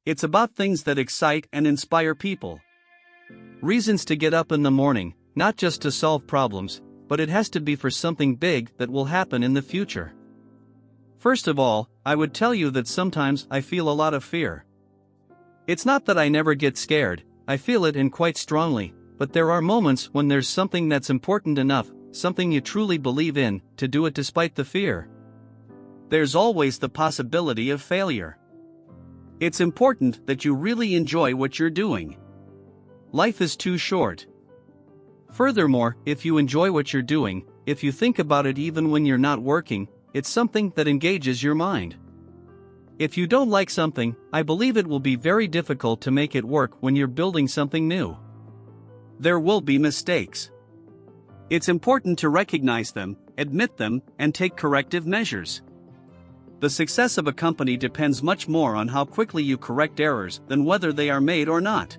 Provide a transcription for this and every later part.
It's about things that excite and inspire people. Reasons to get up in the morning, not just to solve problems, but it has to be for something big that will happen in the future. First of all, I would tell you that sometimes I feel a lot of fear. It's not that I never get scared, I feel it and quite strongly, but there are moments when there's something that's important enough, something you truly believe in, to do it despite the fear. There's always the possibility of failure. It's important that you really enjoy what you're doing. Life is too short. Furthermore, if you enjoy what you're doing, if you think about it even when you're not working, it's something that engages your mind. If you don't like something, I believe it will be very difficult to make it work when you're building something new. There will be mistakes. It's important to recognize them, admit them, and take corrective measures. The success of a company depends much more on how quickly you correct errors than whether they are made or not.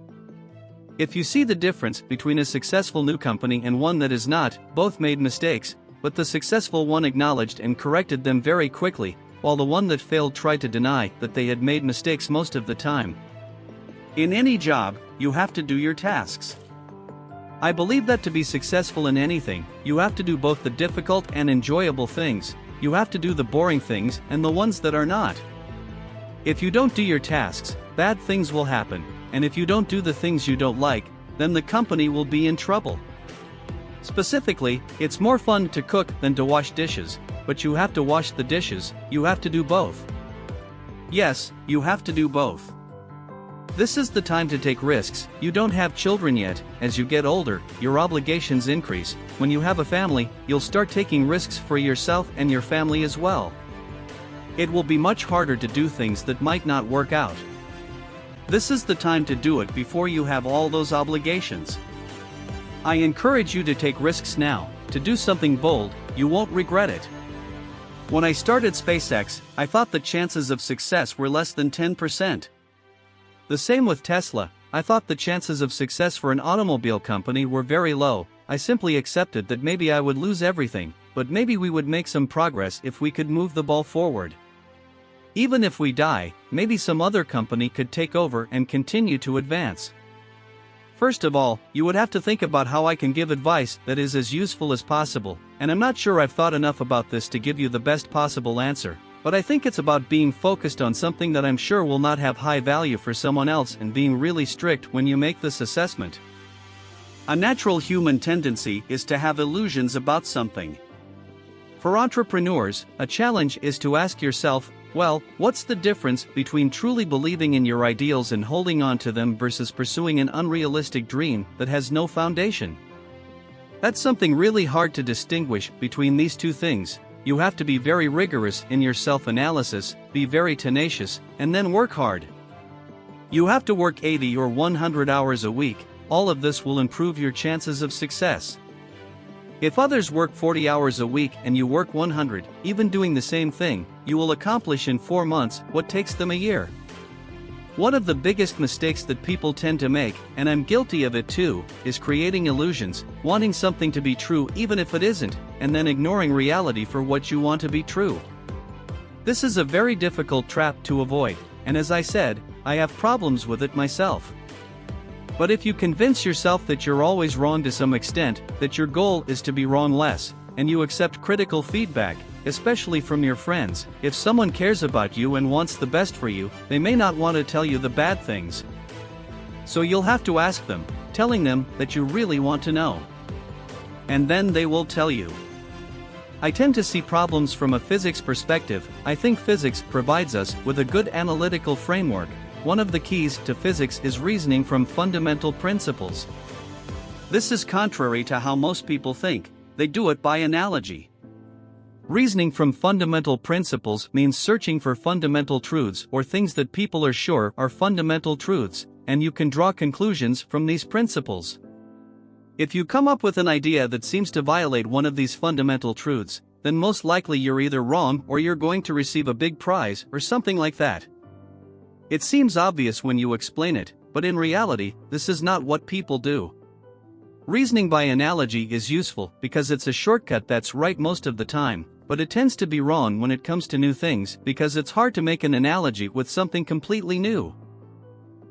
If you see the difference between a successful new company and one that is not, both made mistakes, but the successful one acknowledged and corrected them very quickly, while the one that failed tried to deny that they had made mistakes most of the time. In any job, you have to do your tasks. I believe that to be successful in anything, you have to do both the difficult and enjoyable things. You have to do the boring things and the ones that are not. If you don't do your tasks, bad things will happen, and if you don't do the things you don't like, then the company will be in trouble. Specifically, it's more fun to cook than to wash dishes, but you have to wash the dishes, you have to do both. Yes, you have to do both. This is the time to take risks. You don't have children yet. As you get older, your obligations increase. When you have a family, you'll start taking risks for yourself and your family as well. It will be much harder to do things that might not work out. This is the time to do it before you have all those obligations. I encourage you to take risks now, to do something bold. You won't regret it. When I started SpaceX, I thought the chances of success were less than 10%. The same with Tesla. I thought the chances of success for an automobile company were very low. I simply accepted that maybe I would lose everything, but maybe we would make some progress if we could move the ball forward. Even if we die, maybe some other company could take over and continue to advance. First of all, you would have to think about how I can give advice that is as useful as possible, and I'm not sure I've thought enough about this to give you the best possible answer, but I think it's about being focused on something that I'm sure will not have high value for someone else and being really strict when you make this assessment. A natural human tendency is to have illusions about something. For entrepreneurs, a challenge is to ask yourself, well, what's the difference between truly believing in your ideals and holding on to them versus pursuing an unrealistic dream that has no foundation? That's something really hard to distinguish between these two things. You have to be very rigorous in your self-analysis, be very tenacious, and then work hard. You have to work 80 or 100 hours a week. All of this will improve your chances of success. If others work 40 hours a week and you work 100, even doing the same thing, you will accomplish in 4 months what takes them a year. One of the biggest mistakes that people tend to make, and I'm guilty of it too, is creating illusions, wanting something to be true even if it isn't, and then ignoring reality for what you want to be true. This is a very difficult trap to avoid, and as I said, I have problems with it myself. But if you convince yourself that you're always wrong to some extent, that your goal is to be wrong less, and you accept critical feedback, especially from your friends, if someone cares about you and wants the best for you, they may not want to tell you the bad things. So you'll have to ask them, telling them that you really want to know. And then they will tell you. I tend to see problems from a physics perspective. I think physics provides us with a good analytical framework. One of the keys to physics is reasoning from fundamental principles. This is contrary to how most people think. They do it by analogy. Reasoning from fundamental principles means searching for fundamental truths or things that people are sure are fundamental truths, and you can draw conclusions from these principles. If you come up with an idea that seems to violate one of these fundamental truths, then most likely you're either wrong or you're going to receive a big prize or something like that. It seems obvious when you explain it, but in reality, this is not what people do. Reasoning by analogy is useful because it's a shortcut that's right most of the time, but it tends to be wrong when it comes to new things because it's hard to make an analogy with something completely new.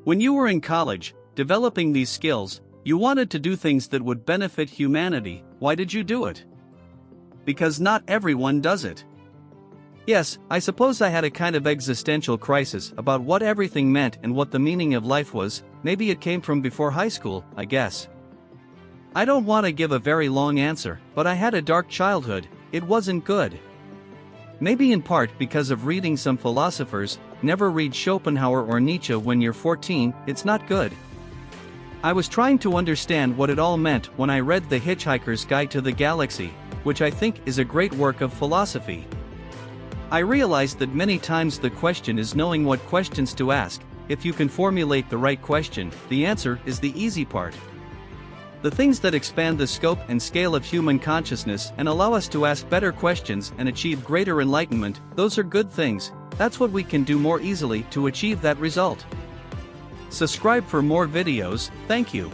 When you were in college, developing these skills, you wanted to do things that would benefit humanity. Why did you do it? Because not everyone does it. Yes, I suppose I had a kind of existential crisis about what everything meant and what the meaning of life was. Maybe it came from before high school, I guess. I don't want to give a very long answer, but I had a dark childhood. It wasn't good. Maybe in part because of reading some philosophers. Never read Schopenhauer or Nietzsche when you're 14, it's not good. I was trying to understand what it all meant when I read The Hitchhiker's Guide to the Galaxy, which I think is a great work of philosophy. I realized that many times the question is knowing what questions to ask. If you can formulate the right question, the answer is the easy part. The things that expand the scope and scale of human consciousness and allow us to ask better questions and achieve greater enlightenment, those are good things. That's what we can do more easily to achieve that result. Subscribe for more videos, thank you.